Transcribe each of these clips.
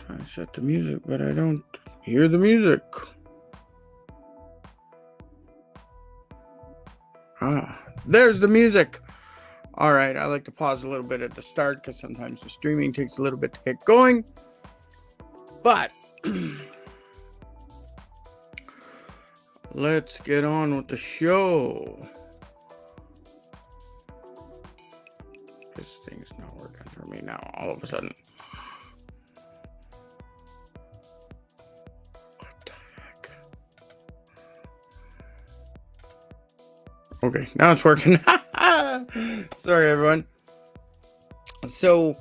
Trying to set the music, but I don't hear the music. There's the music. All right, I like to pause a little bit at the start because sometimes the streaming takes a little bit to get going. But let's get on with the show. This thing's not working for me now, all of a sudden. What the heck? Okay, now it's working. Sorry, everyone. So,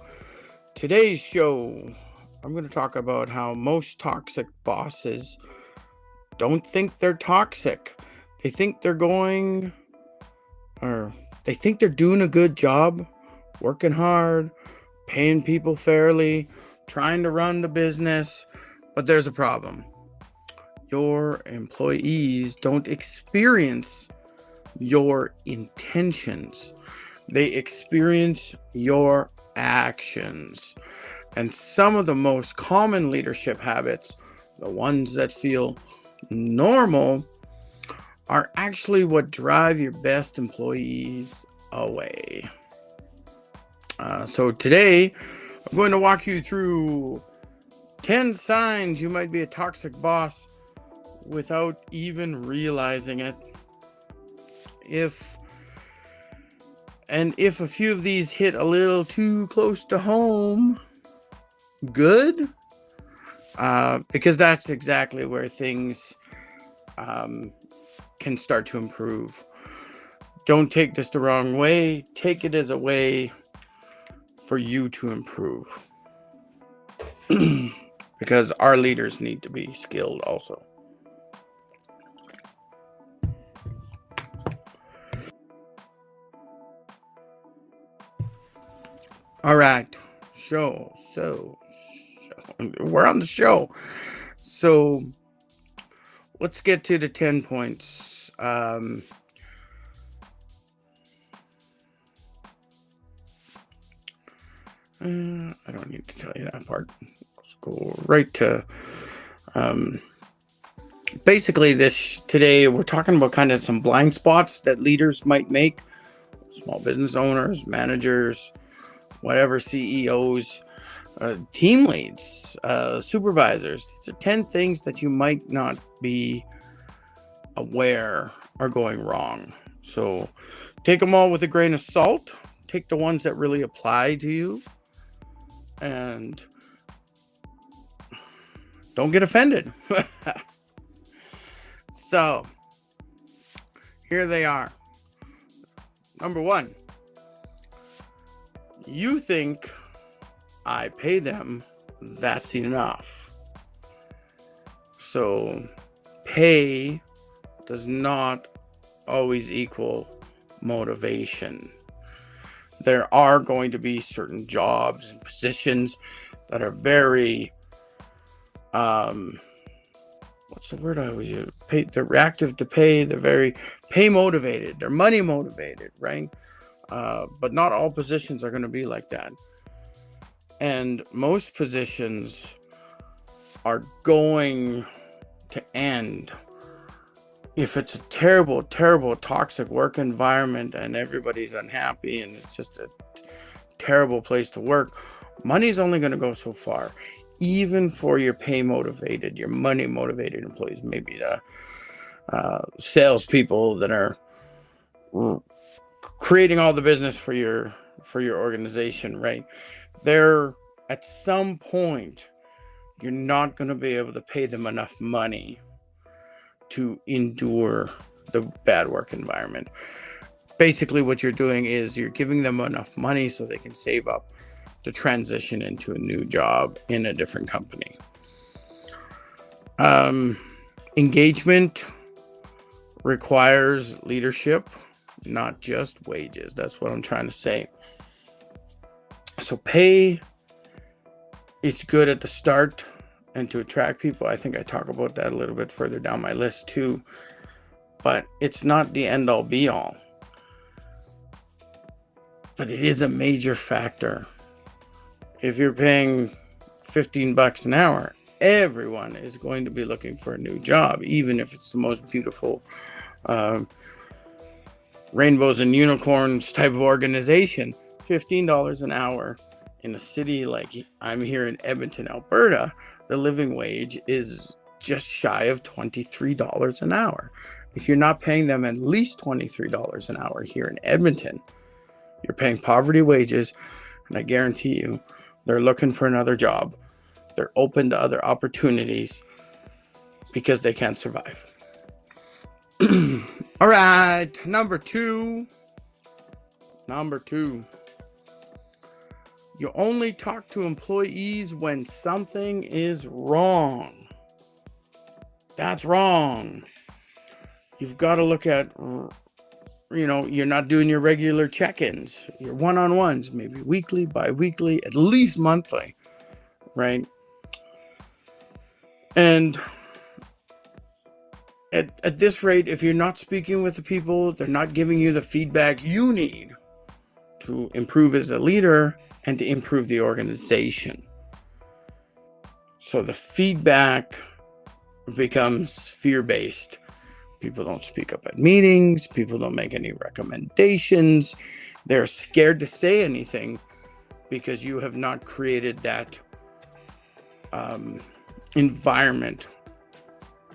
today's show, I'm going to talk about how most toxic bosses don't think they're toxic. They think they're doing a good job, working hard, paying people fairly, trying to run the business, but there's a problem. Your employees don't experience your intentions. They experience your actions. And some of the most common leadership habits, the ones that feel normal, are actually what drive your best employees away. So today, I'm going to walk you through 10 signs you might be a toxic boss without even realizing it. If a few of these hit a little too close to home, good, because that's exactly where things can start to improve. Don't take this the wrong way. Take it as a way for you to improve. Because our leaders need to be skilled also. All right, so we're on the show. So let's get to the 10 points. I don't need to tell you that part. Let's go right to basically today we're talking about kind of some blind spots that leaders might make. Small business owners, managers, whatever, CEOs, team leads, supervisors. These are 10 things that you might not be aware are going wrong. So take them all with a grain of salt. Take the ones that really apply to you. And don't get offended. So here they are. Number 1. You think I pay them, that's enough. So pay does not always equal motivation. There are going to be certain jobs and positions that are very, what's the word I always use? They're reactive to pay. They're very pay motivated. They're money motivated, right? But not all positions are going to be like that. And most positions are going to end if it's a terrible, terrible, toxic work environment and everybody's unhappy and it's just a terrible place to work. Money's only going to go so far. Even for your pay motivated, your money motivated employees, maybe the salespeople that are creating all the business for your organization, right? They're at some point you're not going to be able to pay them enough money to endure the bad work environment. Basically what you're doing is you're giving them enough money so they can save up to transition into a new job in a different company. Engagement requires leadership, not just wages. That's what I'm trying to say. So pay is good at the start and to attract people. I think I talk about that a little bit further down my list too, but it's not the end all be all. But it is a major factor. If you're paying $15 an hour, everyone is going to be looking for a new job, even if it's the most beautiful rainbows and unicorns type of organization. $15 an hour in a city like I'm here in Edmonton, Alberta, the living wage is just shy of $23 an hour. If you're not paying them at least $23 an hour here in Edmonton, you're paying poverty wages, and I guarantee you they're looking for another job. They're open to other opportunities because they can't survive. All right, number two. You only talk to employees when something is wrong. That's wrong. You've got to look at, you're not doing your regular check-ins, your one-on-ones, maybe weekly, bi-weekly, at least monthly, right? And at this rate, if you're not speaking with the people, they're not giving you the feedback you need to improve as a leader and to improve the organization. So the feedback becomes fear-based. People don't speak up at meetings. People don't make any recommendations. They're scared to say anything because you have not created that environment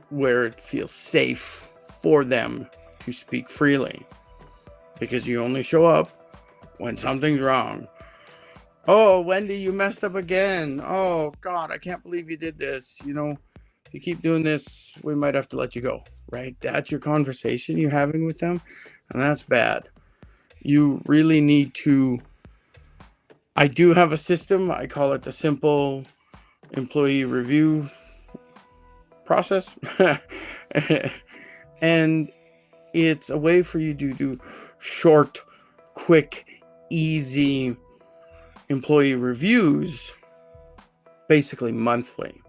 where it feels safe for them to speak freely, because you only show up when something's wrong. Oh, Wendy, you messed up again. Oh, God, I can't believe you did this. You keep doing this, we might have to let you go, right? That's your conversation you're having with them, and that's bad. You really need to... I do have a system. I call it the simple employee review process. And it's a way for you to do short, quick, easy employee reviews, basically monthly.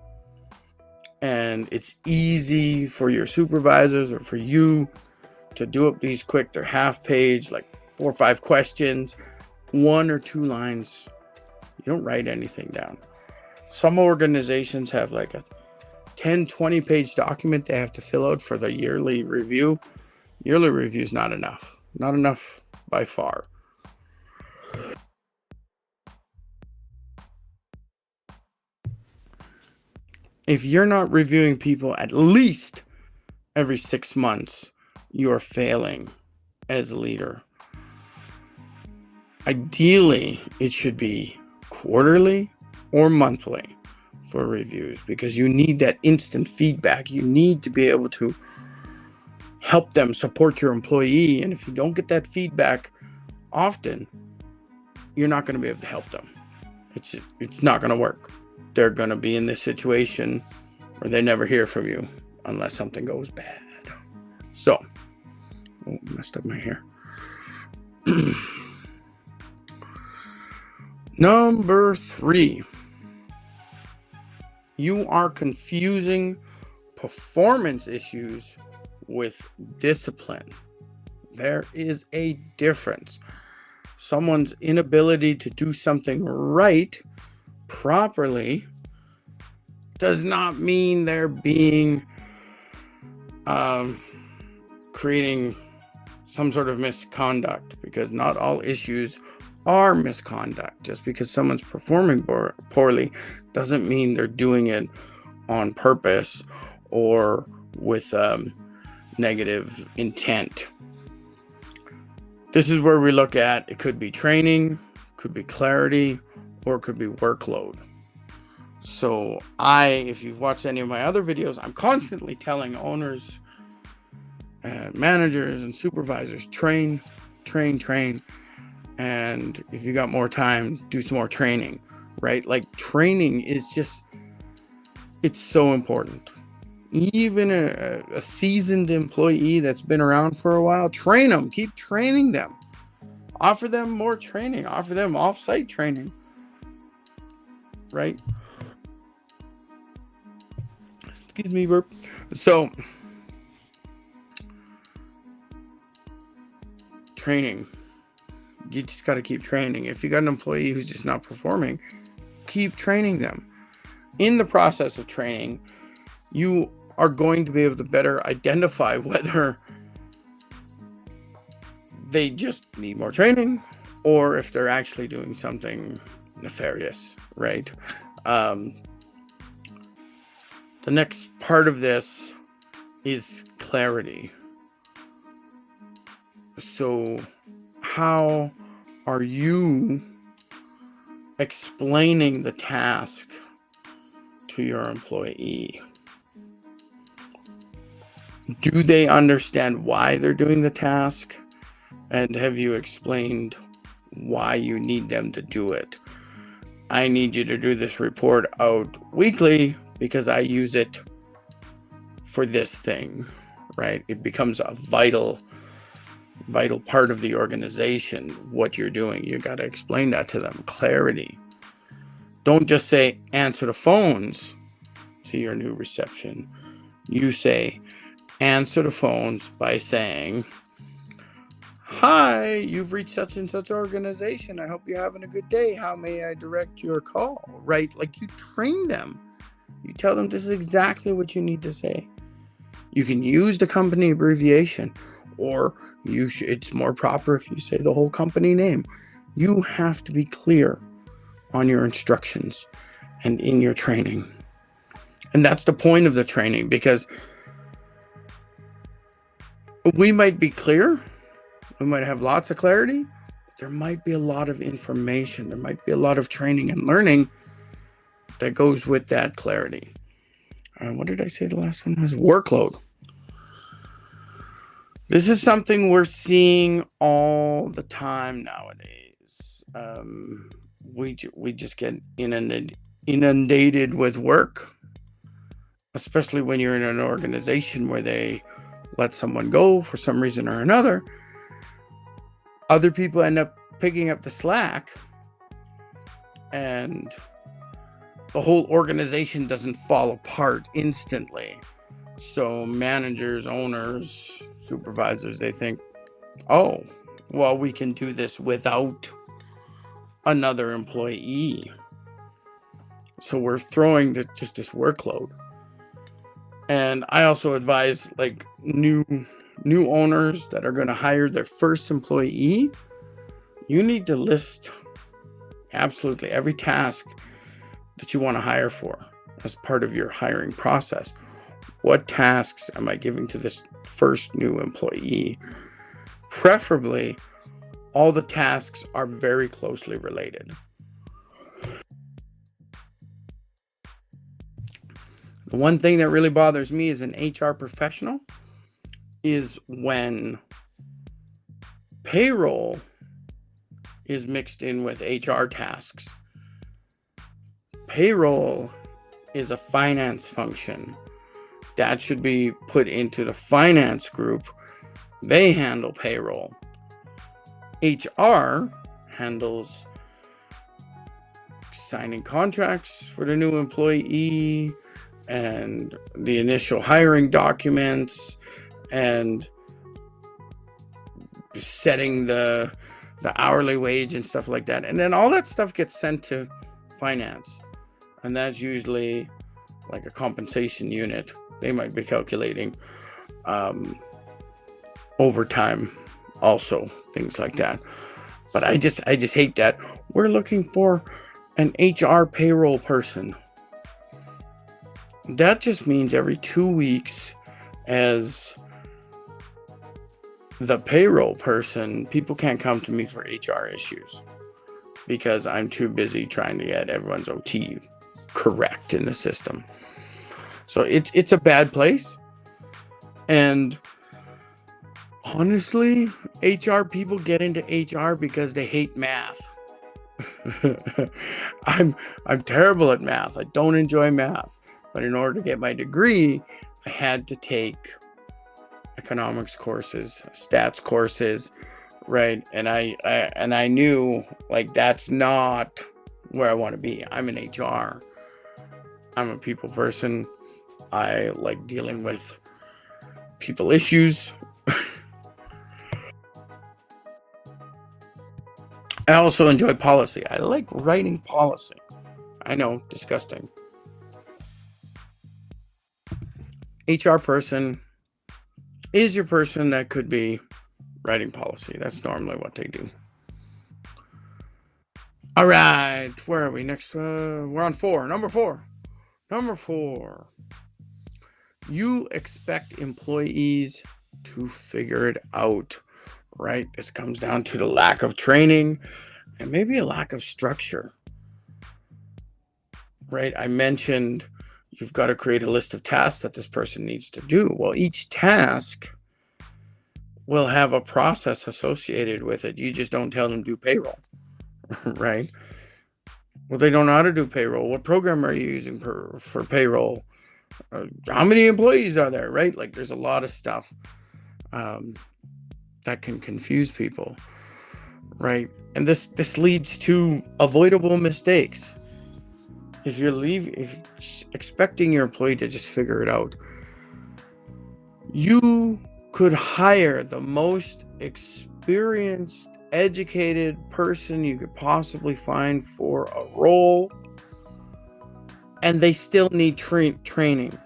And it's easy for your supervisors or for you to do up these quick. They're half page, like 4 or 5 questions, 1 or 2 lines. You don't write anything down. Some organizations have like a 10-20 page document they have to fill out for the yearly review. Yearly review is not enough by far. If you're not reviewing people at least every 6 months, you're failing as a leader. Ideally, it should be quarterly or monthly for reviews, because you need that instant feedback. You need to be able to help them support your employee. And if you don't get that feedback often, you're not going to be able to help them. It's not going to work. They're going to be in this situation where they never hear from you unless something goes bad. So, messed up my hair. Number 3, you are confusing performance issues with discipline. There is a difference. Someone's inability to do something right, properly, does not mean they're being creating some sort of misconduct, because not all issues are misconduct. Just because someone's performing poorly doesn't mean they're doing it on purpose or with negative intent. This is where we look at, it could be training, could be clarity, or it could be workload. So if you've watched any of my other videos, I'm constantly telling owners and managers and supervisors, train. And if you got more time, do some more training, right? Like, training is it's so important. Even a seasoned employee that's been around for a while, train them, keep training them. Offer them more training, offer them off-site training, right? Excuse me, burp. So, training. You just got to keep training. If you got an employee who's just not performing, keep training them. in the process of training, you are going to be able to better identify whether they just need more training or if they're actually doing something nefarious, right? Um, the next part of this is clarity. So, how are you explaining the task to your employee? Do they understand why they're doing the task? And have you explained why you need them to do it? I need you to do this report out weekly because I use it for this thing, right? It becomes a vital part of the organization, what you're doing. You got to explain that to them. Clarity. Don't just say answer the phones to your new reception. You say answer the phones by saying, hi, you've reached such and such organization. I hope you're having a good day. How may I direct your call? Right? Like, you train them. You tell them this is exactly what you need to say. You can use the company abbreviation, or it's more proper if you say the whole company name. You have to be clear on your instructions and in your training. And that's the point of the training, because we might be clear, we might have lots of clarity, but there might be a lot of information, there might be a lot of training and learning that goes with that clarity. What did I say the last one was? Workload. This is something we're seeing all the time nowadays. We just get inundated with work, especially when you're in an organization where they let someone go for some reason or another. Other people end up picking up the slack, and the whole organization doesn't fall apart instantly. So managers, owners, supervisors, they think, oh, well, we can do this without another employee. So we're throwing just this workload. And I also advise, like, new owners that are going to hire their first employee, you need to list absolutely every task that you want to hire for as part of your hiring process. What tasks am I giving to this first new employee? Preferably, all the tasks are very closely related. The one thing that really bothers me as an HR professional is when payroll is mixed in with HR tasks. Payroll is a finance function. That should be put into the finance group. They handle payroll. HR handles signing contracts for the new employee and the initial hiring documents and setting the hourly wage and stuff like that. And then all that stuff gets sent to finance. And that's usually like a compensation unit. They might be calculating overtime also, things like that. But I just hate that. We're looking for an HR payroll person. That just means every 2 weeks, as the payroll person, people can't come to me for HR issues because I'm too busy trying to get everyone's OT correct in the system. So it's a bad place. And honestly, HR people get into HR because they hate math. I'm terrible at math. I don't enjoy math. But in order to get my degree, I had to take economics courses, stats courses, right? And I knew, like, that's not where I want to be. I'm in HR. I'm a people person. I like dealing with people issues. I also enjoy policy. I like writing policy. I know, disgusting. HR person is your person that could be writing policy. That's normally what they do. All right, where are we next? We're on 4. Number 4. Number 4. You expect employees to figure it out, right? This comes down to the lack of training and maybe a lack of structure, right? I mentioned you've got to create a list of tasks that this person needs to do. Well, each task will have a process associated with it. You just don't tell them do payroll, right? Well, they don't know how to do payroll. What program are you using for payroll? How many employees are there, right? Like there's a lot of stuff that can confuse people, right? And this leads to avoidable mistakes. If you're expecting your employee to just figure it out, you could hire the most experienced, educated person you could possibly find for a role, and they still need training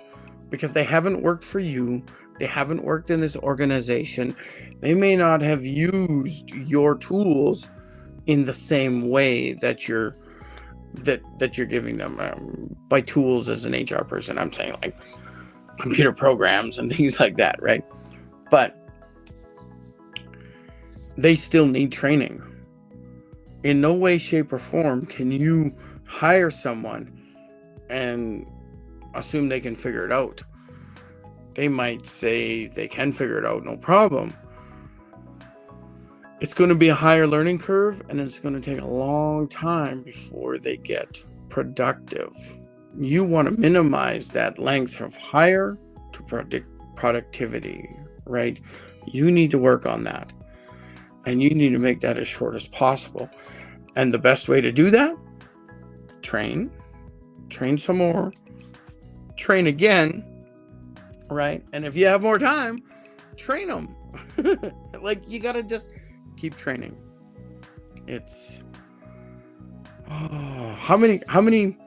because they haven't worked for you. They haven't worked in this organization. They may not have used your tools in the same way that you're giving them. By tools as an HR person, I'm saying like computer programs and things like that, right? But they still need training. In no way, shape, or form can you hire someone and assume they can figure it out. They might say they can figure it out, no problem. It's going to be a higher learning curve, and it's going to take a long time before they get productive. You want to minimize that length of hire to productivity, right? You need to work on that, and you need to make that as short as possible. And the best way to do that, train some more, train again, right? And if you have more time, train them. Like you got to just keep training. It's how many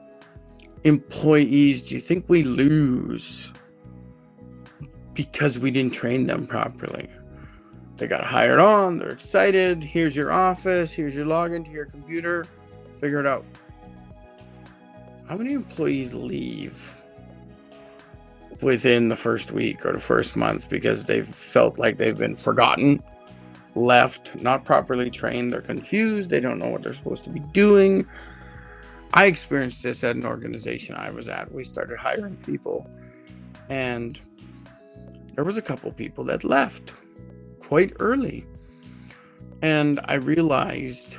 employees do you think we lose because we didn't train them properly? They got hired on, they're excited, here's your office, here's your login to your computer, figure it out. How many employees leave within the first week or the first month because they've felt like they've been forgotten, left, not properly trained, they're confused, they don't know what they're supposed to be doing? I experienced this at an organization I was at. We started hiring people, and there was a couple people that left quite early. And I realized,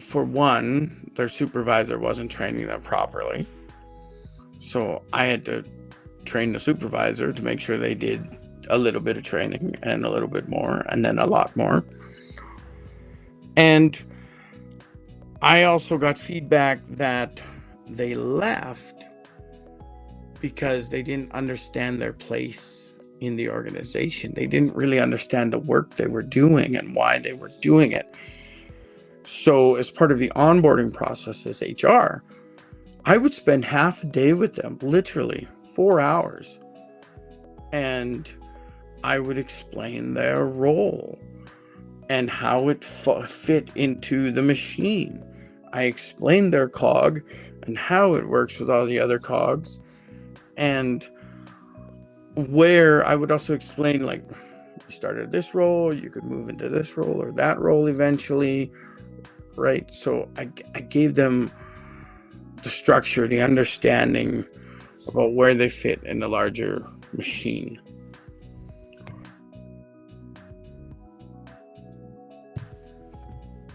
for one, their supervisor wasn't training them properly. So I had to train the supervisor to make sure they did a little bit of training and a little bit more and then a lot more. And I also got feedback that they left because they didn't understand their place in the organization. They didn't really understand the work they were doing and why they were doing it. So as part of the onboarding process as HR, I would spend half a day with them, literally 4 hours. And I would explain their role and how it fit into the machine. I explained their cog and how it works with all the other cogs, and where I would also explain, like, you started this role, you could move into this role or that role eventually, right? So I gave them the structure, the understanding about where they fit in the larger machine.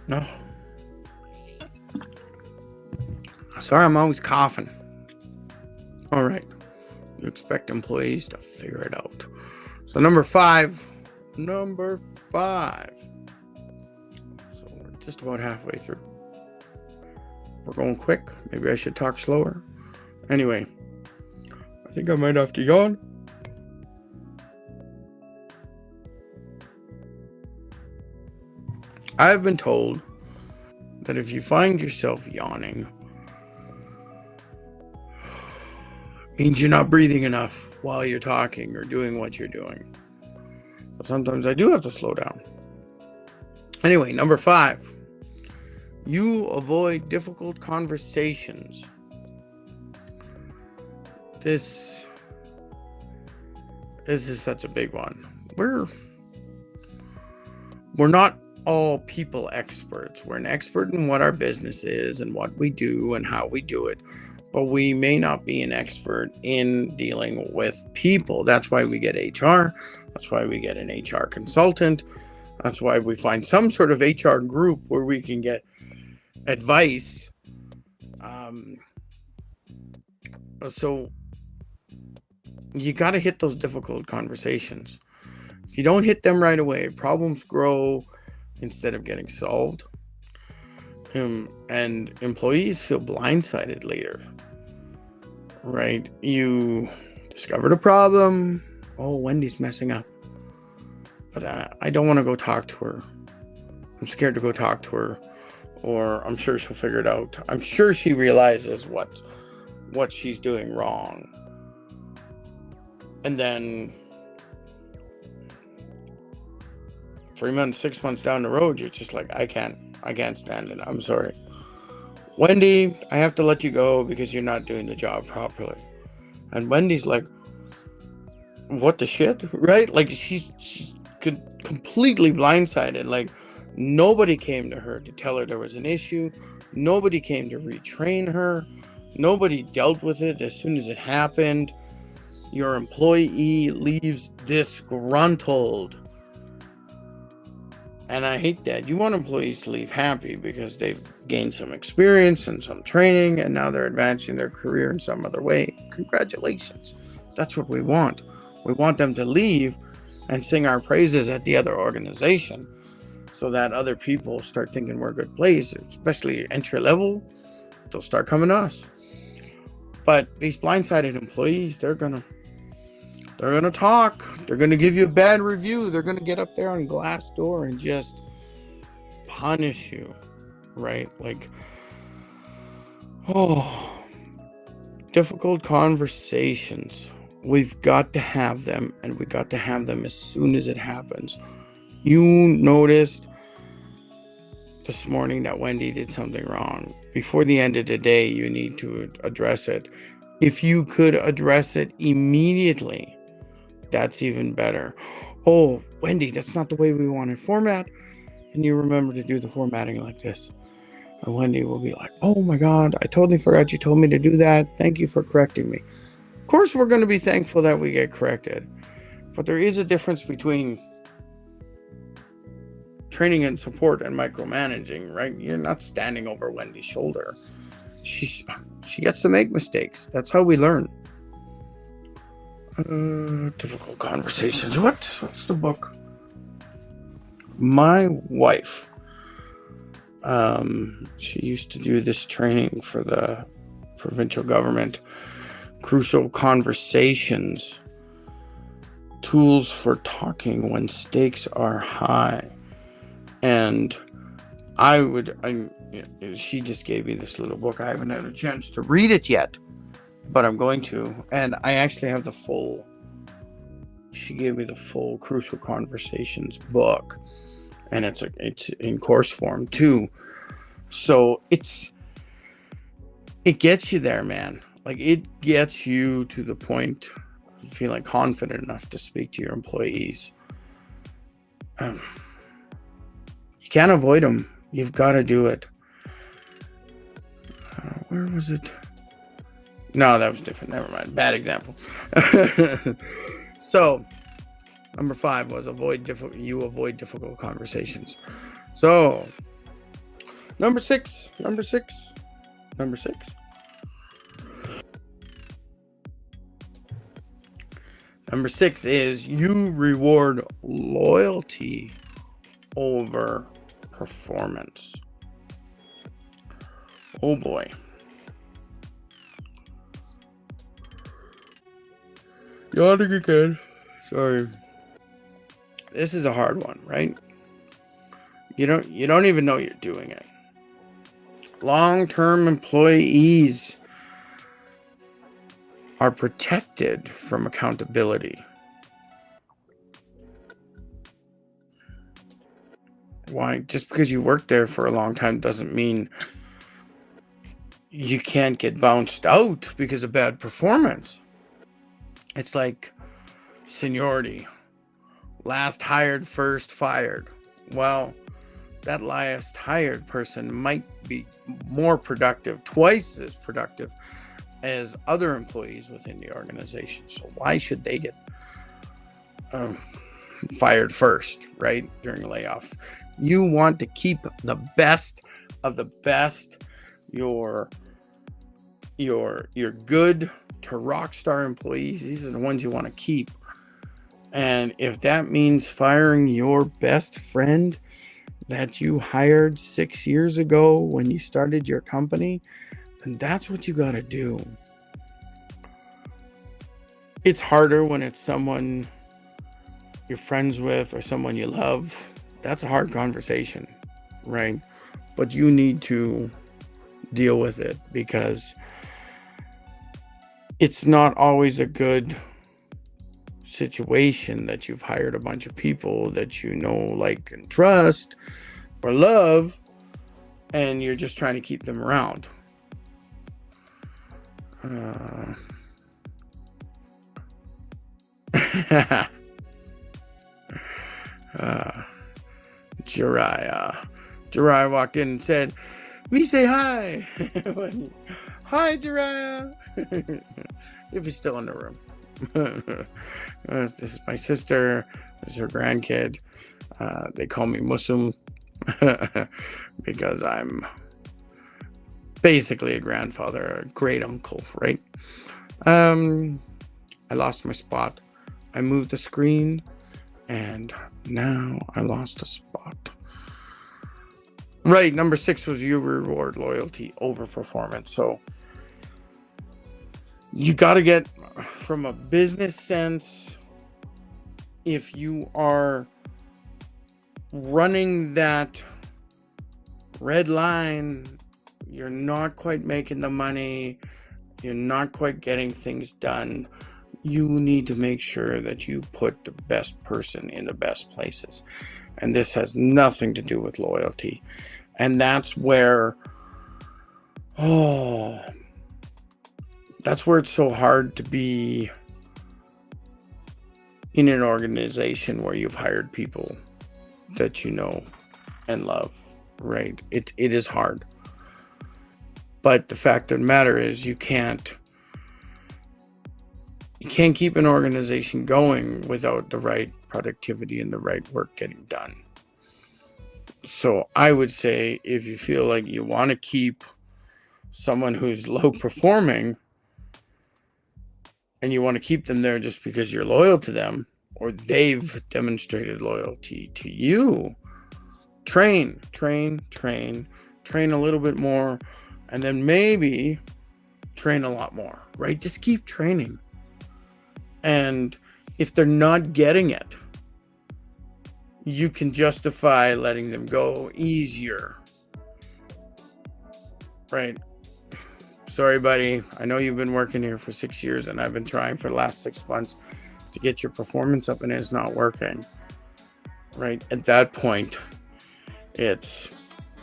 No. Sorry, I'm always coughing. All right. You expect employees to figure it out. So number five. So we're just about halfway through. We're going quick. Maybe I should talk slower. Anyway, I think I might have to yawn. I've been told that if you find yourself yawning, means you're not breathing enough while you're talking or doing what you're doing. But sometimes I do have to slow down. Anyway, number 5, you avoid difficult conversations. This is such a big one. We're not all people experts. We're an expert in what our business is and what we do and how we do it, but we may not be an expert in dealing with people. That's why we get HR. That's why we get an HR consultant. That's why we find some sort of HR group where we can get advice. So you got to hit those difficult conversations. If you don't hit them right away, problems grow instead of getting solved. And employees feel blindsided later, right? You discovered a problem. Oh, Wendy's messing up. But I don't want to go talk to her. I'm scared to go talk to her. Or I'm sure she'll figure it out. I'm sure she realizes what she's doing wrong. And then 3 months, 6 months down the road, you're just like, I can't stand it. I'm sorry. Wendy, I have to let you go because you're not doing the job properly. And Wendy's like, what the shit? Right? Like she's completely blindsided. Like nobody came to her to tell her there was an issue. Nobody came to retrain her. Nobody dealt with it as soon as it happened. Your employee leaves disgruntled. And I hate that. You want employees to leave happy because they've gained some experience and some training and now they're advancing their career in some other way. Congratulations. That's what we want. We want them to leave and sing our praises at the other organization so that other people start thinking we're a good place, especially entry level. They'll start coming to us. But these blindsided employees, they're gonna talk. They're gonna give you a bad review. They're gonna get up there on Glassdoor and just punish you, right? Like, difficult conversations. We've got to have them, and we got to have them as soon as it happens. You noticed this morning that Wendy did something wrong. Before the end of the day, you need to address it. If you could address it immediately, that's even better. Oh, Wendy, that's not the way we want to format. Can you remember to do the formatting like this? And Wendy will be like, oh my God, I totally forgot you told me to do that. Thank you for correcting me. Of course, we're going to be thankful that we get corrected. But there is a difference between training and support and micromanaging, right? You're not standing over Wendy's shoulder. She gets to make mistakes. That's how we learn. Difficult conversations. What's the book? My wife. She used to do this training for the provincial government. Crucial Conversations. Tools for talking when stakes are high. And she just gave me this little book. I haven't had a chance to read it yet, but I'm going to. And I actually have she gave me the full Crucial Conversations book. And it's in course form too. So it gets you there, man. Like it gets you to the point of feeling confident enough to speak to your employees. You can't avoid them. You've got to do it. Where was it? No, that was different. Never mind. Bad example. So, number 5 was avoid difficult conversations. So, number six. Number 6 is you reward loyalty over performance. Oh boy. Yawning again. Sorry. This is a hard one, right? You don't even know you're doing it. Long-term employees. are protected from accountability. Why? Just because you worked there for a long time doesn't mean you can't get bounced out because of bad performance. It's like seniority. Last hired, first fired. Well, that last hired person might be more productive, twice as productive as other employees within the organization. So why should they get fired first, right, during a layoff? You want to keep the best of the best, your good to rock star employees. These are the ones you want to keep. And if that means firing your best friend that you hired 6 years ago when you started your company, then that's what you got to do. It's harder when it's someone you're friends with or someone you love. That's a hard conversation, right? But you need to deal with it because it's not always a good situation that you've hired a bunch of people that you know, like, and trust or love, and you're just trying to keep them around. Jariah walked in and said, "We say hi." Hi, Jariah. If he's still in the room. This is my sister. This is her grandkid. They call me Musum because I'm basically a grandfather, a great uncle, right? I lost my spot. I moved the screen, and now I lost a spot. Right, number 6 was you reward loyalty over performance. So you got to get, from a business sense, if you are running that red line, you're not quite making the money, you're not quite getting things done, you need to make sure that you put the best person in the best places. And this has nothing to do with loyalty. And that's where, that's where it's so hard to be in an organization where you've hired people that you know and love, right? It is hard. But the fact of the matter is you can't keep an organization going without the right productivity and the right work getting done. So I would say if you feel like you want to keep someone who's low performing and you want to keep them there just because you're loyal to them or they've demonstrated loyalty to you, train a little bit more, and then maybe train a lot more, right? Just keep training. And if they're not getting it, you can justify letting them go easier, right? Sorry, buddy. I know you've been working here for 6 years and I've been trying for the last 6 months to get your performance up and it's not working, right? At that point, it's,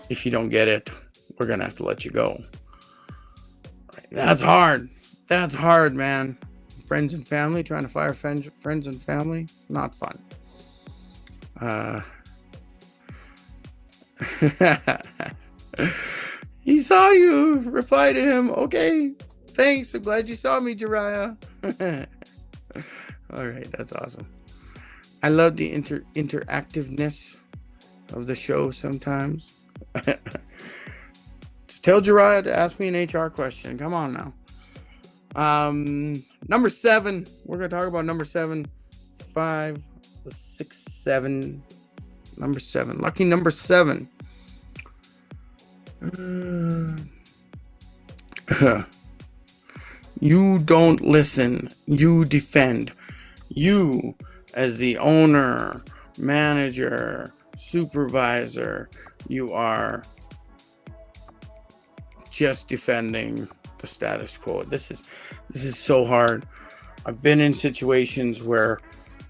if you don't get it, we're going to have to let you go. Right? That's hard. That's hard, man. Friends and family, trying to fire friends and family, not fun. He saw you. Reply to him. Okay, thanks. I'm glad you saw me, Jariah. All right, that's awesome. I love the interactiveness of the show sometimes. Just tell Jariah to ask me an HR question. Come on now. Number 7. We're going to talk about number 7. 5, 6, 7. Number 7. Lucky number 7. You don't listen. You defend. You, as the owner, manager, supervisor, you are just defending the status quo. This is so hard. I've been in situations where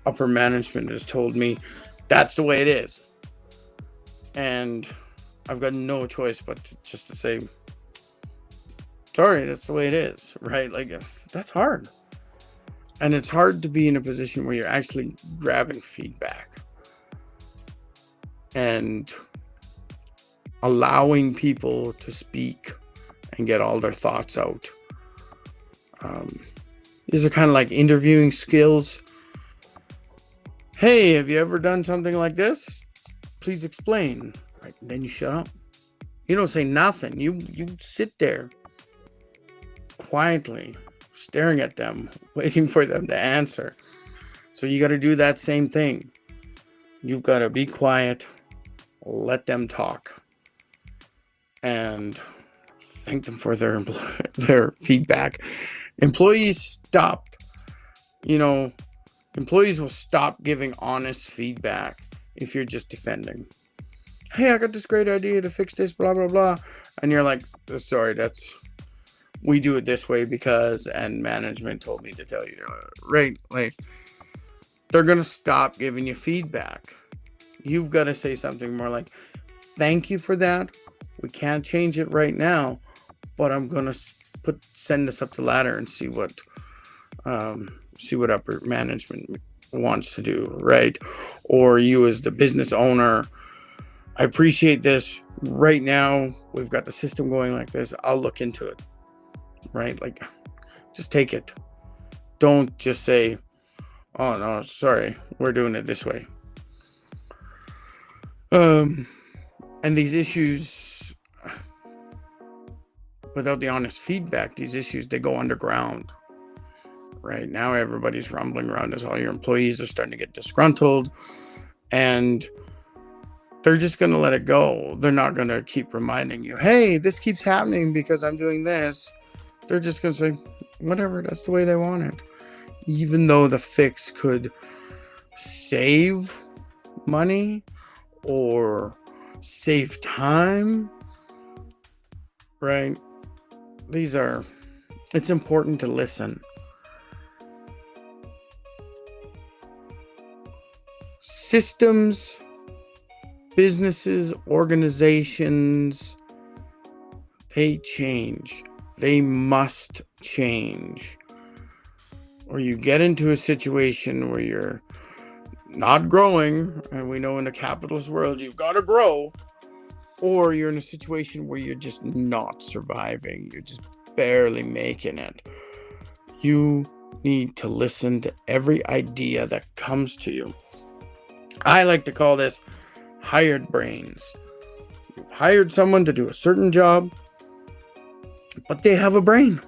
upper management has told me that's the way it is, and I've got no choice but just to say, sorry, that's the way it is, right? Like, that's hard. And it's hard to be in a position where you're actually grabbing feedback and allowing people to speak and get all their thoughts out. These are kind of like interviewing skills. Hey, have you ever done something like this? Please explain. Right, then you shut up. You don't say nothing. You sit there quietly, staring at them, waiting for them to answer. So you got to do that same thing. You've got to be quiet, let them talk, and thank them for their feedback. Employees will stop giving honest feedback if you're just defending. Hey, I got this great idea to fix this, blah, blah, blah. And you're like, sorry, we do it this way because, and management told me to tell you, right? Like, they're going to stop giving you feedback. You've got to say something more like, thank you for that. We can't change it right now, but I'm going to send this up the ladder and see what upper management wants to do, right? Or you as the business owner, I appreciate this. Right now, we've got the system going like this. I'll look into it, right? Like, just take it. Don't just say, oh, no, sorry, we're doing it this way. And these issues, without the honest feedback, they go underground. Right now, everybody's rumbling around as all your employees are starting to get disgruntled, and they're just going to let it go. They're not going to keep reminding you, hey, this keeps happening because I'm doing this. They're just going to say, whatever, that's the way they want it. Even though the fix could save money or save time, right? It's important to listen. Systems, businesses, organizations, they change. They must change. Or you get into a situation where you're not growing, and we know in the capitalist world you've got to grow, or you're in a situation where you're just not surviving. You're just barely making it. You need to listen to every idea that comes to you. I like to call this hired brains. You've hired someone to do a certain job, but they have a brain.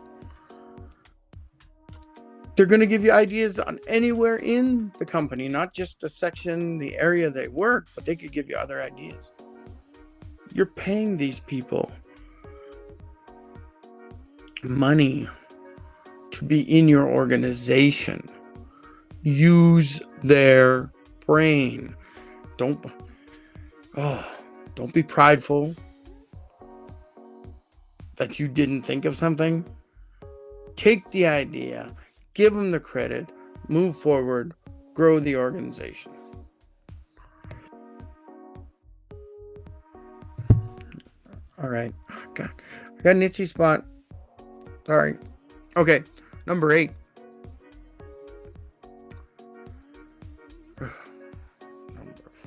They're going to give you ideas on anywhere in the company, not just the section, the area they work, but they could give you other ideas. You're paying these people money to be in your organization. Use their brain. Don't be prideful that you didn't think of something. Take the idea, give them the credit, move forward, grow the organization. All right. God, I got an itchy spot. Sorry. Okay. Number 8. Number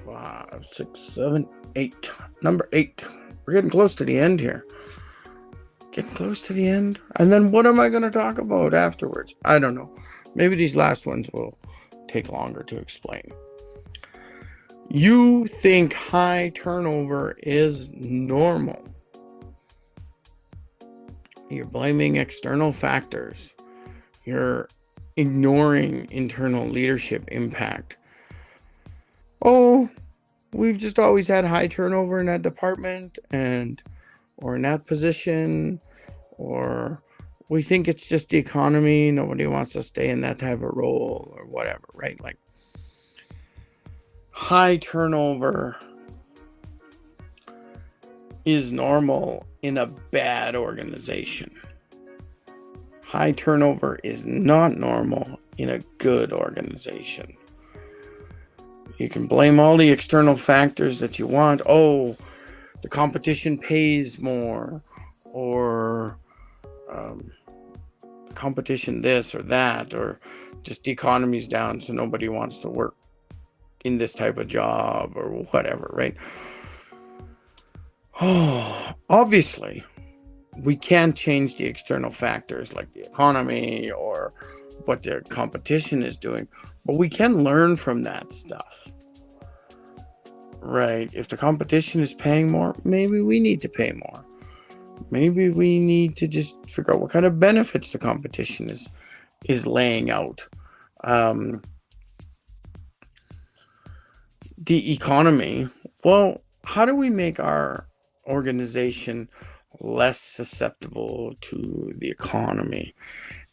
5, 6, 7, 8. Number 8. We're getting close to the end here. Getting close to the end. And then what am I going to talk about afterwards? I don't know. Maybe these last ones will take longer to explain. You think high turnover is normal. You're blaming external factors. You're ignoring internal leadership impact. Oh, we've just always had high turnover in that department or in that position, or we think it's just the economy. Nobody wants to stay in that type of role or whatever, right? Like, high turnover is normal in a bad organization. High turnover is not normal in a good organization. You can blame all the external factors that you want. Oh, the competition pays more, or competition this or that, or just the economy's down, so nobody wants to work in this type of job, or whatever, right? Oh, obviously, we can't change the external factors like the economy or what the competition is doing, but we can learn from that stuff, right? If the competition is paying more, maybe we need to pay more. Maybe we need to just figure out what kind of benefits the competition is laying out. Um, the economy, well, how do we make our organization less susceptible to the economy?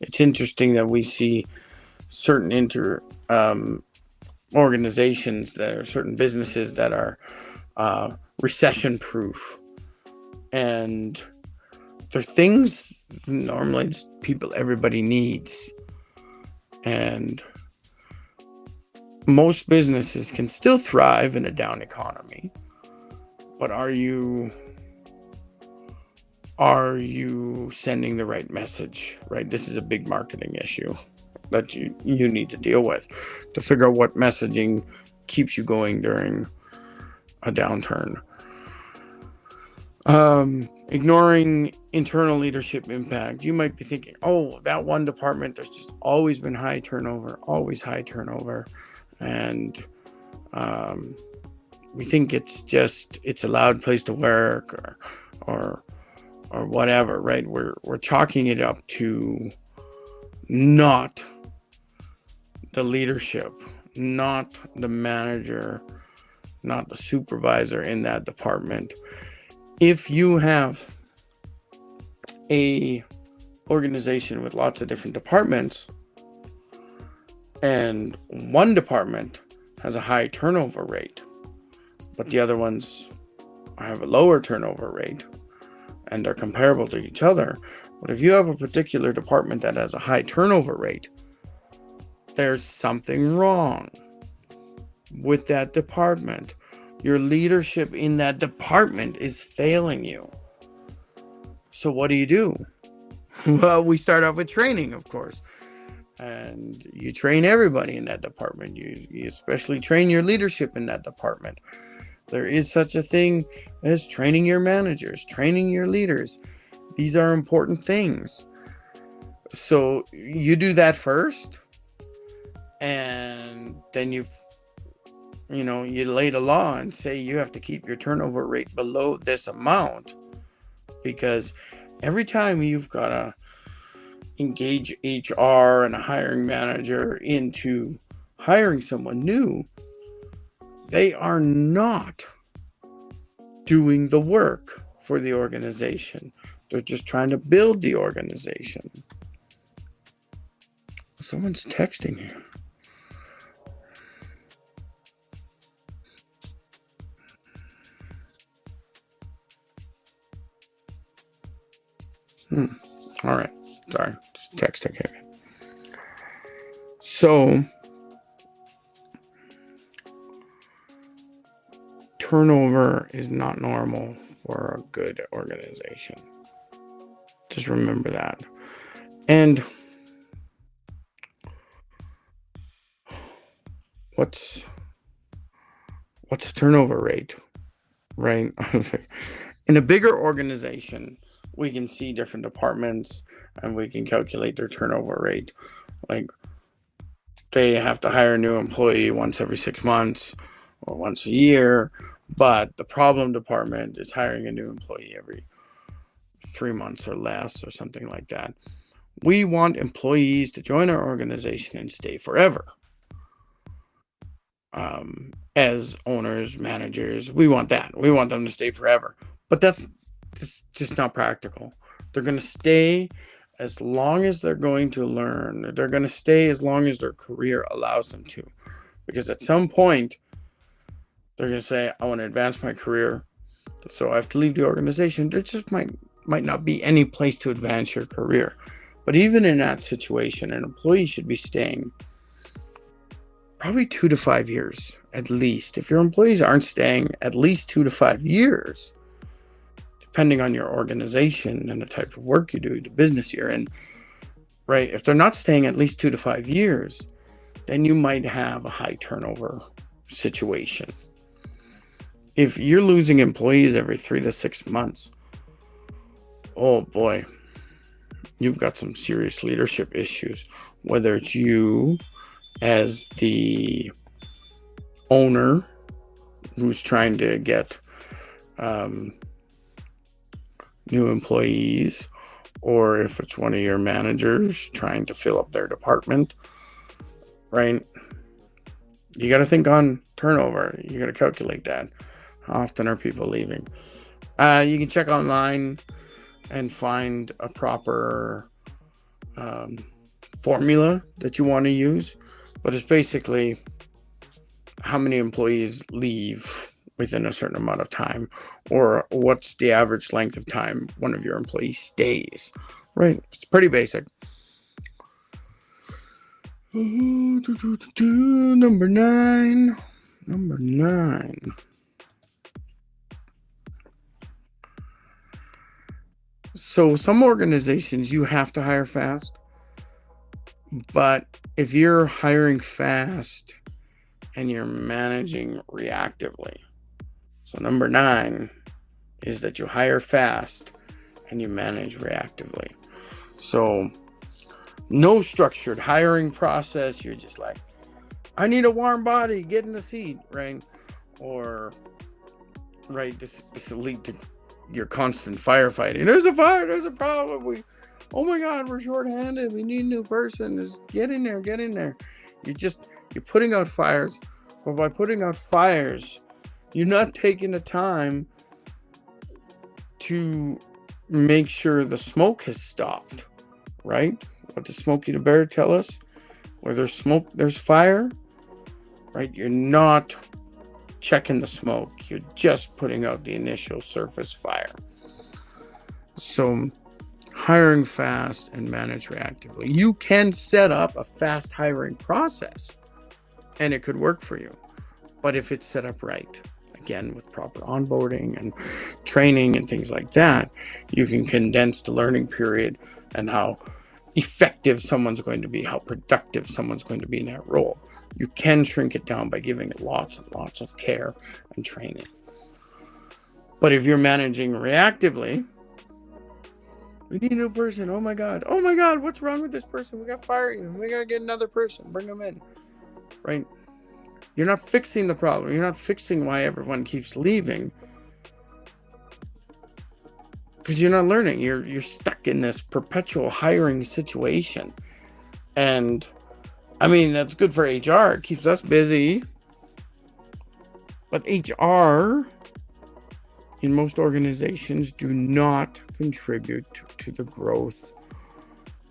It's interesting that we see certain organizations, that are certain businesses that are recession proof, and they're things normally just everybody needs, and most businesses can still thrive in a down economy. But are you sending the right message, right? This is a big marketing issue that you need to deal with, to figure out what messaging keeps you going during a downturn. Ignoring internal leadership impact. You might be thinking, oh, that one department, there's just always been high turnover, and we think it's a loud place to work, or whatever, right? We're chalking it up to not the leadership, not the manager, not the supervisor in that department. If you have a organization with lots of different departments, and one department has a high turnover rate, but the other ones have a lower turnover rate, and they're comparable to each other. But if you have a particular department that has a high turnover rate, there's something wrong with that department. Your leadership in that department is failing you. So what do? Well, we start off with training, of course. And you train everybody in that department. You especially train your leadership in that department. There is such a thing as training your managers, training your leaders. These are important things. So you do that first, and then you lay the law and say you have to keep your turnover rate below this amount, because every time you've got to engage HR and a hiring manager into hiring someone new, they are not doing the work for the organization. They're just trying to build the organization. Someone's texting here. All right. Sorry. Just text came in. So, turnover is not normal for a good organization. Just remember that. And what's the turnover rate, right? In a bigger organization, we can see different departments and we can calculate their turnover rate. Like, they have to hire a new employee once every 6 months or once a year, but the problem department is hiring a new employee every 3 months or less, or something like that. We want employees to join our organization and stay forever. As owners, managers, we want that. We want them to stay forever. But that's just not practical. They're going to stay as long as they're going to learn. They're going to stay as long as their career allows them to. Because at some point, they're going to say, I want to advance my career. So I have to leave the organization. There just might not be any place to advance your career. But even in that situation, an employee should be staying probably 2 to 5 years at least. If your employees aren't staying at least 2 to 5 years, depending on your organization and the type of work you do, the business you're in, right? If they're not staying at least 2 to 5 years, then you might have a high turnover situation. If you're losing employees every 3 to 6 months, oh boy, you've got some serious leadership issues. Whether it's you as the owner who's trying to get new employees, or if it's one of your managers trying to fill up their department, right? You got to think on turnover. You got to calculate that. How often are people leaving? You can check online and find a proper formula that you want to use, but it's basically how many employees leave within a certain amount of time, or what's the average length of time one of your employees stays, right? It's pretty basic. Number nine. So some organizations you have to hire fast, but if you're hiring fast and you're managing reactively, so number 9 is that you hire fast and you manage reactively. So no structured hiring process. You're just like, I need a warm body, get in the seat, right? Or, right, this will lead to your constant firefighting. There's a fire, there's a problem. Oh my God, we're shorthanded. We need a new person. Just get in there. You're putting out fires. But by putting out fires, you're not taking the time to make sure the smoke has stopped, right? What does Smokey the Bear tell us? Where there's smoke, there's fire, right? You're not checking the smoke. You're just putting out the initial surface fire. So hiring fast and manage reactively. You can set up a fast hiring process and it could work for you. But if it's set up right, again, with proper onboarding and training and things like that, you can condense the learning period and how effective someone's going to be, how productive someone's going to be in that role. You can shrink it down by giving it lots and lots of care and training. But if you're managing reactively, we need a new person. Oh my God, what's wrong with this person? We got to fire you. We got to get another person. Bring them in, right? You're not fixing the problem. You're not fixing why everyone keeps leaving, because you're not learning. You're stuck in this perpetual hiring situation. And I mean, that's good for HR. It keeps us busy. But HR in most organizations do not contribute to the growth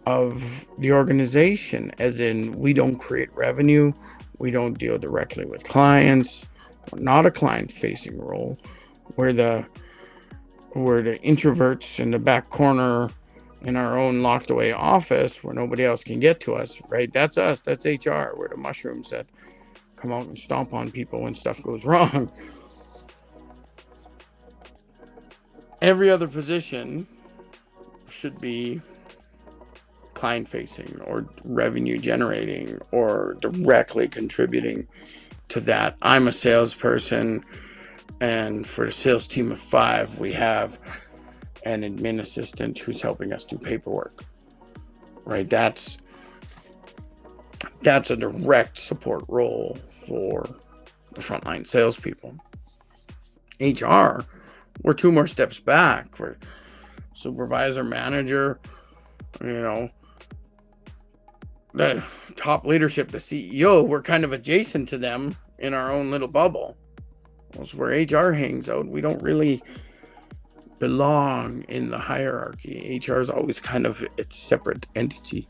of the organization, as in we don't create revenue. We don't deal directly with clients. We're not a client-facing role. We're the introverts in the back corner in our own locked away office where nobody else can get to us, right? That's us. That's HR. We're the mushrooms that come out and stomp on people when stuff goes wrong. Every other position should be client-facing or revenue-generating or directly contributing to that. I'm a salesperson, and for the sales team of 5, we have an admin assistant who's helping us do paperwork, right? That's a direct support role for the frontline salespeople. HR, we're 2 more steps back. We're supervisor, manager, the top leadership, the CEO, we're kind of adjacent to them in our own little bubble. That's where HR hangs out. We don't really belong in the hierarchy. HR is always kind of its separate entity.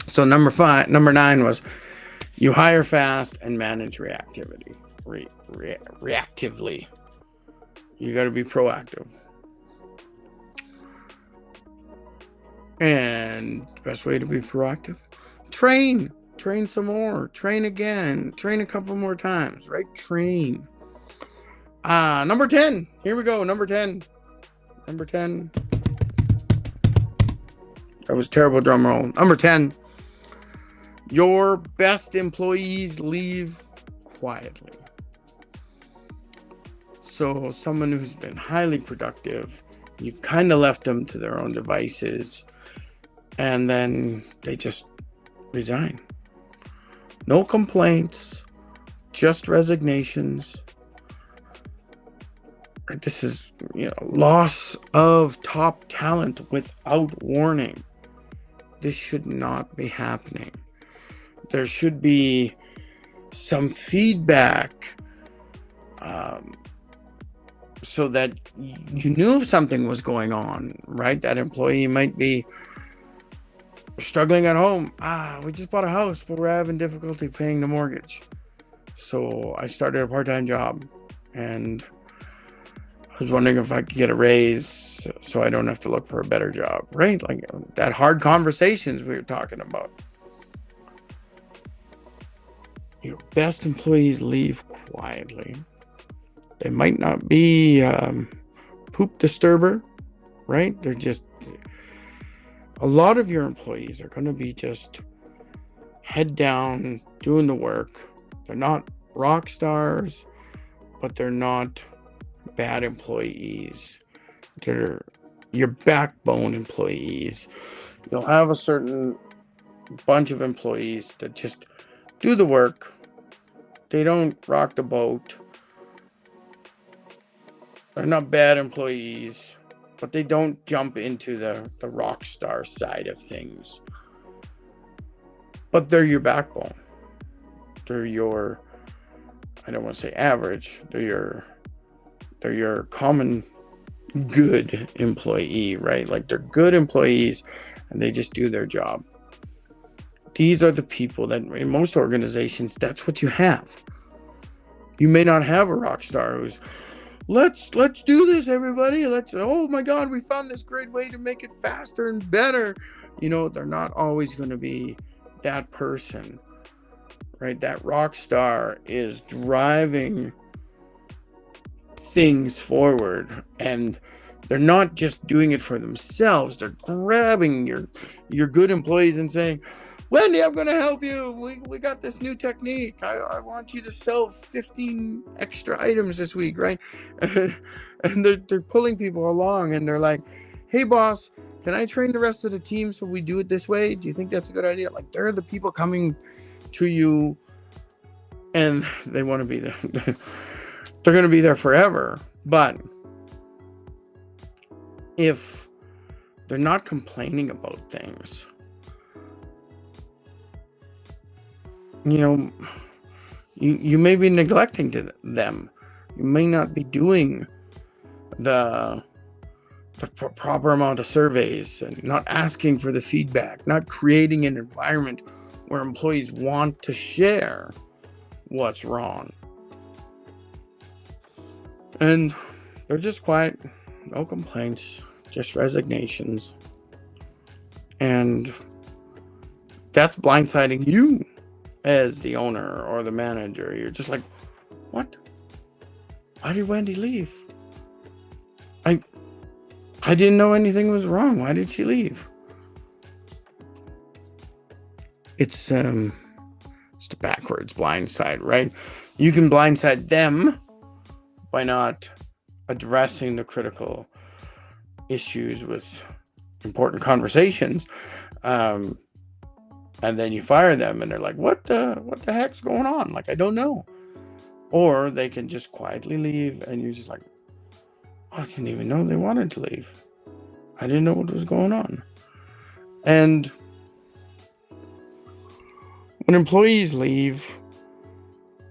So number 9 was you hire fast and manage reactivity. reactively. You got to be proactive. And the best way to be proactive, train some more, train again, train a couple more times, right? Train. Number 10. Here we go. Number 10. That was a terrible drum roll. Number 10. Your best employees leave quietly. So someone who's been highly productive, you've kind of left them to their own devices, and then they just resign. No complaints, just resignations. This is, loss of top talent without warning. This should not be happening. There should be some feedback, so that you knew if something was going on, right? That employee might be struggling at home. We just bought a house, but we're having difficulty paying the mortgage. So I started a part-time job, and I was wondering if I could get a raise so I don't have to look for a better job, right? Like that hard conversations we were talking about. Your best employees leave quietly. They might not be poop disturber, right? They're just, a lot of your employees are going to be just head down doing the work. They're not rock stars, but they're not bad employees. They're your backbone employees. You'll have a certain bunch of employees that just do the work. They don't rock the boat. They're not bad employees, but they don't jump into the rock star side of things. But they're your backbone. They're your, I don't want to say average, they're your common good employee, right? Like they're good employees and they just do their job. These are the people that in most organizations, that's what you have. You may not have a rock star who's, let's do this, everybody. Oh my God, we found this great way to make it faster and better. They're not always going to be that person, right? That rock star is driving things forward, and they're not just doing it for themselves. They're grabbing your good employees and saying, Wendy, I'm going to help you. We got this new technique. I want you to sell 15 extra items this week, right? And they're pulling people along, and they're like, hey, boss, can I train the rest of the team so we do it this way? Do you think that's a good idea? Like, they're the people coming to you, and they want to be there. They're going to be there forever. But if they're not complaining about things, you may be neglecting them. You may not be doing the proper amount of surveys, and not asking for the feedback, not creating an environment where employees want to share what's wrong. And they're just quiet, no complaints, just resignations. And that's blindsiding you as the owner or the manager. You're just like, what? Why did Wendy leave? I didn't know anything was wrong. Why did she leave? It's the backwards blindside, right? You can blindside them by not addressing the critical issues with important conversations, and then you fire them, and they're like, what the heck's going on? Like, I don't know. Or they can just quietly leave, and you're just like, I didn't even know they wanted to leave. I didn't know what was going on. And when employees leave,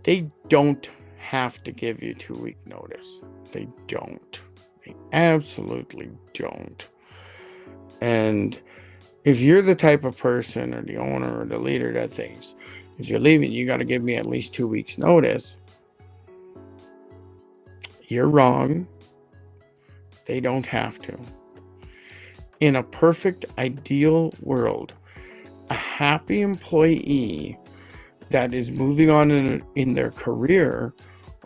they don't have to give you 2-week notice. They don't. They absolutely don't. And if you're the type of person or the owner or the leader that thinks, if you're leaving, you got to give me at least 2 weeks notice, You're wrong. They don't have to. In a perfect, ideal world, a happy employee that is moving on in their career,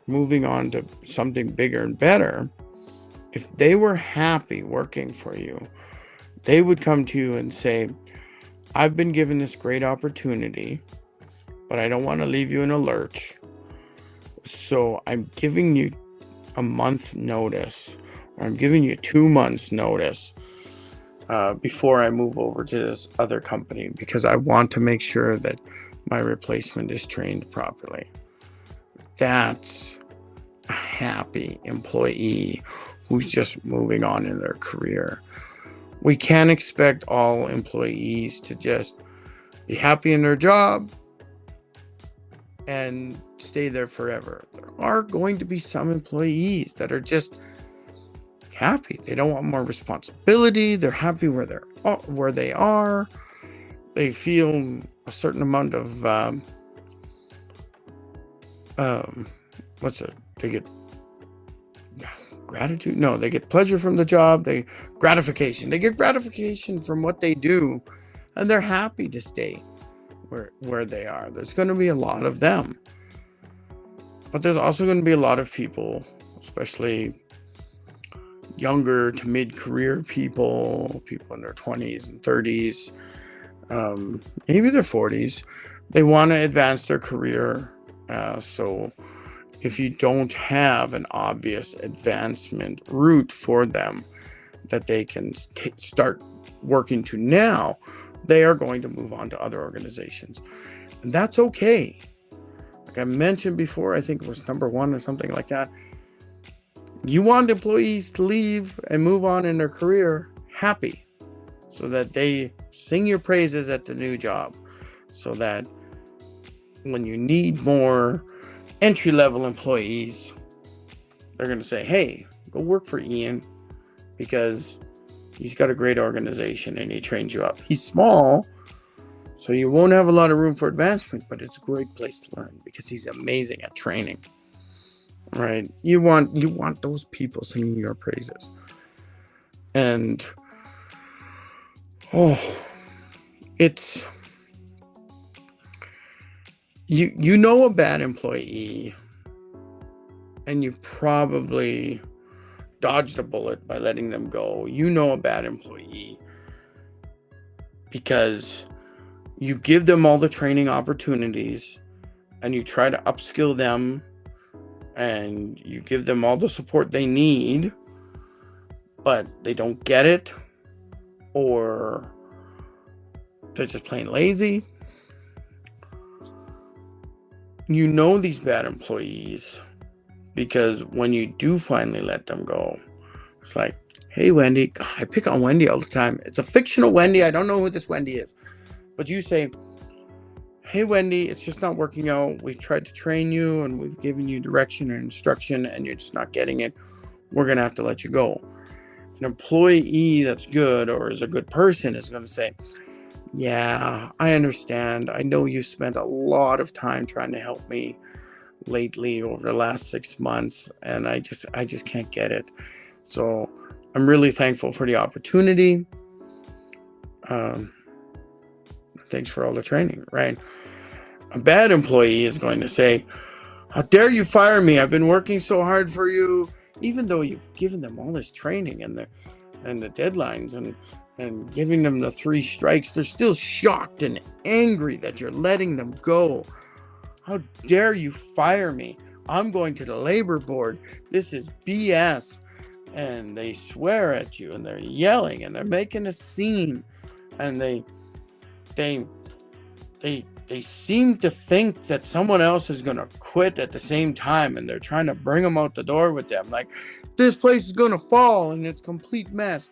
moving on to something bigger and better, if they were happy working for you, they would come to you and say, I've been given this great opportunity, but I don't want to leave you in a lurch. So I'm giving you a month notice, or I'm giving you 2 months notice before I move over to this other company, because I want to make sure that my replacement is trained properly. That's a happy employee who's just moving on in their career. We can't expect all employees to just be happy in their job and stay there forever. There are going to be some employees that are just happy. They don't want more responsibility. They're happy where they are. They feel a certain amount of they get gratitude. No, they get pleasure from the job. They get gratification from what they do, and they're happy to stay where they are. There's going to be a lot of them, but there's also going to be a lot of people, especially younger to mid-career people in their 20s and 30s, maybe their 40s. They want to advance their career. So if you don't have an obvious advancement route for them that they can start working to now, they are going to move on to other organizations. And that's okay. Like I mentioned before, I think it was number 1 or something like that. You want employees to leave and move on in their career happy, so that they sing your praises at the new job, so that when you need more entry-level employees, they're going to say, hey, go work for Ian, because he's got a great organization and he trains you up. He's small, so you won't have a lot of room for advancement, but it's a great place to learn because he's amazing at training. Right? You want those people singing your praises. And it's you know a bad employee, and you probably dodged a bullet by letting them go. You know a bad employee because you give them all the training opportunities and you try to upskill them and you give them all the support they need, but they don't get it, or they're just plain lazy. You know these bad employees because when you do finally let them go, it's like, hey, Wendy. God, I pick on Wendy all the time. It's a fictional Wendy. I don't know who this Wendy is. But you say, hey, Wendy, it's just not working out. We've tried to train you and we've given you direction and instruction and you're just not getting it. We're going to have to let you go. An employee that's good or is a good person is going to say, yeah, I understand. I know you spent a lot of time trying to help me lately over the last 6 months, and I just can't get it. So I'm really thankful for the opportunity. Thanks for all the training, right? A bad employee is going to say, how dare you fire me? I've been working so hard for you, even though you've given them all this training and the deadlines and giving them the 3 strikes. They're still shocked and angry that you're letting them go. How dare you fire me? I'm going to the labor board. This is BS. And they swear at you and they're yelling and they're making a scene, and they seem to think that someone else is going to quit at the same time, and they're trying to bring them out the door with them. Like, this place is going to fall and it's a complete mess.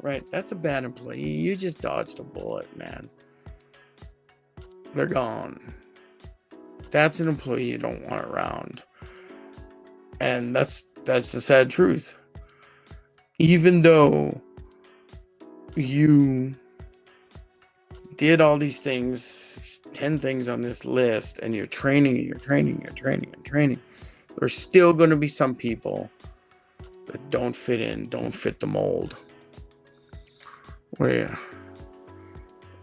Right? That's a bad employee. You just dodged a bullet, man. They're gone. That's an employee you don't want around. And that's the sad truth. Even though you did all these things, 10 things on this list, and you're training, there's still going to be some people that don't fit in, don't fit the mold. Where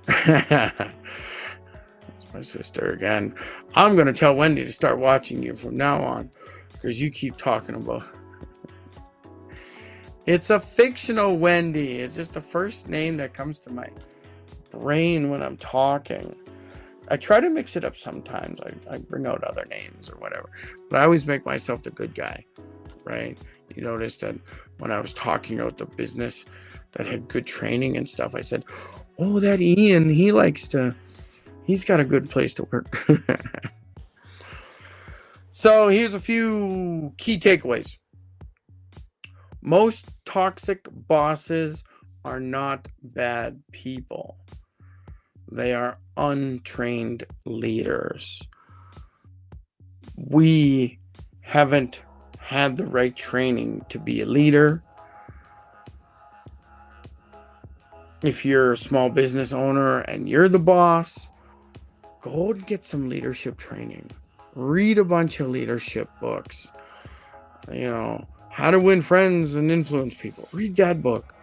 It's my sister again. I'm gonna tell Wendy to start watching you from now on, because you keep talking about. It's a fictional Wendy. It's just the first name that comes to my brain when I'm talking. I try to mix it up sometimes. I bring out other names or whatever, but I always make myself the good guy, right? You notice that when I was talking about the business that had good training and stuff, I said, "Oh, that Ian, he's got a good place to work." So here's a few key takeaways. Most toxic bosses are not bad people. They are untrained leaders. We haven't had the right training to be a leader. If you're a small business owner and you're the boss, go and get some leadership training. Read a bunch of leadership books. How to Win Friends and Influence People. Read that book,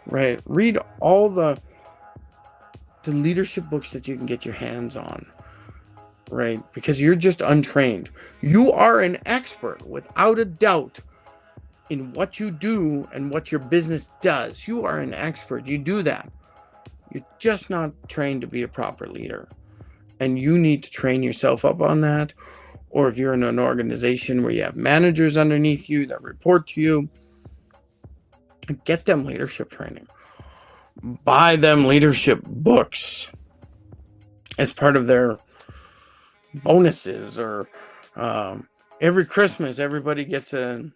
right? Read all the leadership books that you can get your hands on, right? Because you're just untrained. You are an expert, without a doubt, in what you do and what your business does. You are an expert. You do that. You're just not trained to be a proper leader. And you need to train yourself up on that. Or if you're in an organization where you have managers underneath you that report to you, get them leadership training. Buy them leadership books as part of their bonuses, or every Christmas everybody gets a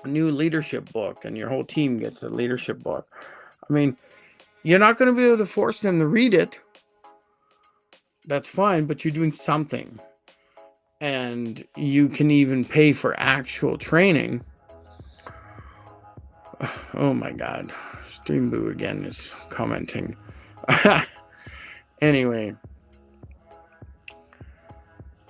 new leadership book, and your whole team gets a leadership book. I mean, you're not going to be able to force them to read it. That's fine, but you're doing something. And you can even pay for actual training. Oh my God. Stream Boo again is commenting. Anyway,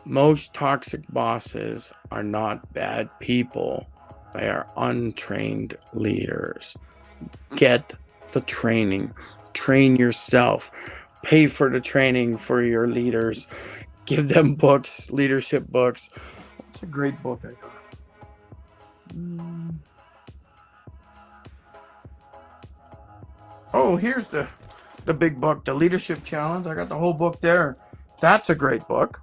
most toxic bosses are not bad people. They are untrained leaders. Get the training. Train yourself. Pay for the training for your leaders. Give them books, leadership books. It's a great book I got. Oh, here's the big book, The Leadership Challenge. I got the whole book there. That's a great book.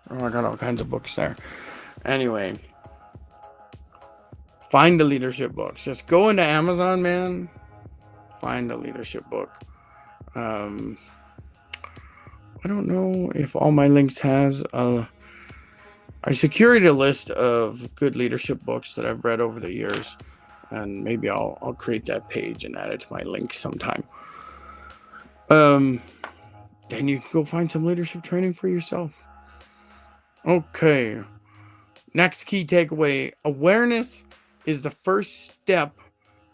Oh, I got all kinds of books there. Anyway, find the leadership books. Just go into Amazon, man. Find the leadership book. I don't know if all my links has I curated a list of good leadership books that I've read over the years, and maybe I'll create that page and add it to my link sometime. Then you can go find some leadership training for yourself. Okay. Next key takeaway: awareness is the first step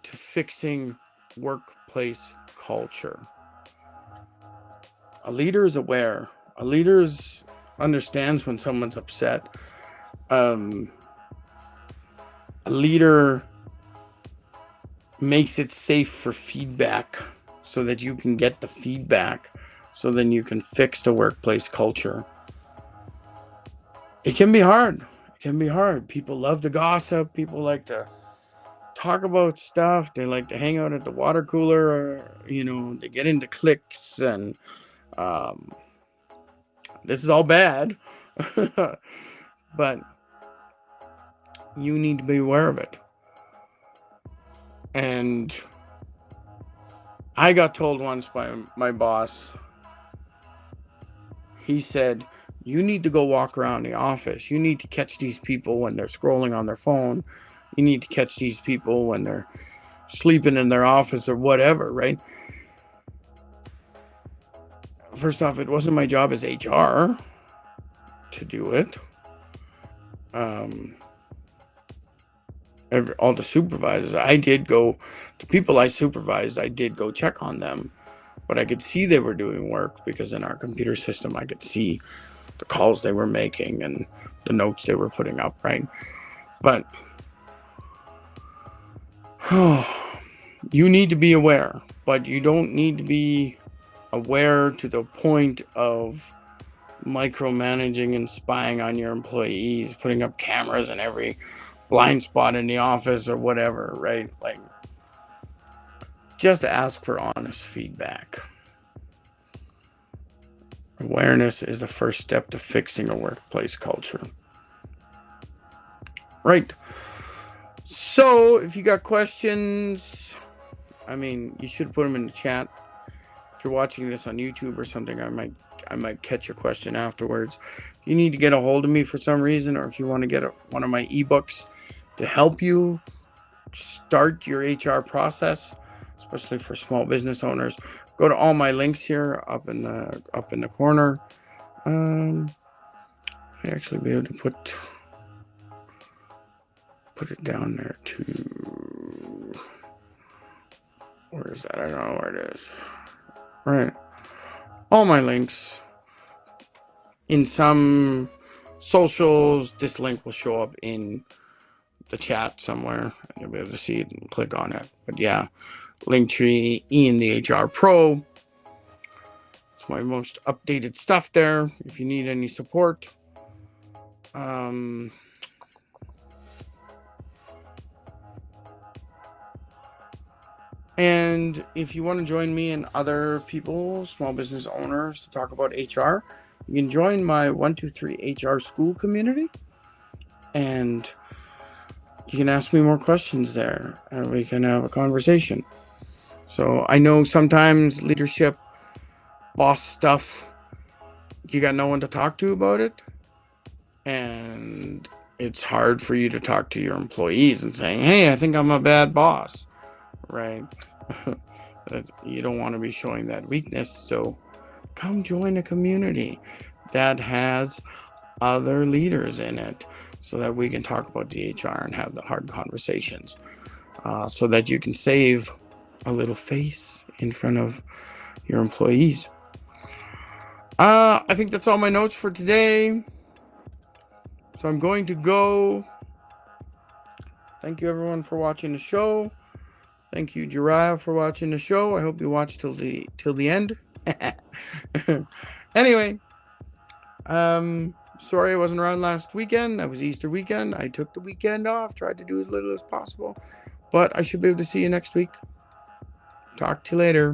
to fixing workplace culture. A leader is aware. A leader understands when someone's upset. A leader makes it safe for feedback so that you can get the feedback, so then you can fix the workplace culture. It can be hard. It can be hard. People love to gossip. People like to talk about stuff. They like to hang out at the water cooler, or, they get into cliques, and this is all bad. But you need to be aware of it. And I got told once by my boss, he said, you need to go walk around the office. You need to catch these people when they're scrolling on their phone. You need to catch these people when they're sleeping in their office or whatever, right? First off, it wasn't my job as HR to do it. All the supervisors, the people I supervised, I did go check on them. but I could see they were doing work because in our computer system, I could see the calls they were making and the notes they were putting up, right? But you need to be aware, but you don't need to be aware to the point of micromanaging and spying on your employees, putting up cameras in every blind spot in the office or whatever, right? Like, just ask for honest feedback. Awareness is the first step to fixing a workplace culture. Right. So, if you got questions, you should put them in the chat. If you're watching this on YouTube or something, I might catch your question afterwards. If you need to get a hold of me for some reason, or if you want to get one of my ebooks to help you start your HR process, especially for small business owners, go to all my links here up in the corner. I actually be able to put it down there too. Where is that? I don't know where it is. Right. All my links in some socials. This link will show up in the chat somewhere, and you'll be able to see it and click on it. But yeah, Linktree, Ian the HR Pro. It's my most updated stuff there. If you need any support, and if you want to join me and other people, small business owners, to talk about HR, you can join my 123 HR school community, and you can ask me more questions there, and we can have a conversation. So I know sometimes leadership, boss stuff, you got no one to talk to about it, and it's hard for you to talk to your employees and saying, hey, I think I'm a bad boss, right? You don't want to be showing that weakness. So come join a community that has other leaders in it, so that we can talk about the HR and have the hard conversations, so that you can save a little face in front of your employees. I think that's all my notes for today. So I'm going to go. Thank you everyone for watching the show. Thank you, Giraffe, for watching the show. I hope you watched till the end. Anyway, sorry I wasn't around last weekend. That was Easter weekend. I took the weekend off, tried to do as little as possible, but I should be able to see you next week. Talk to you later.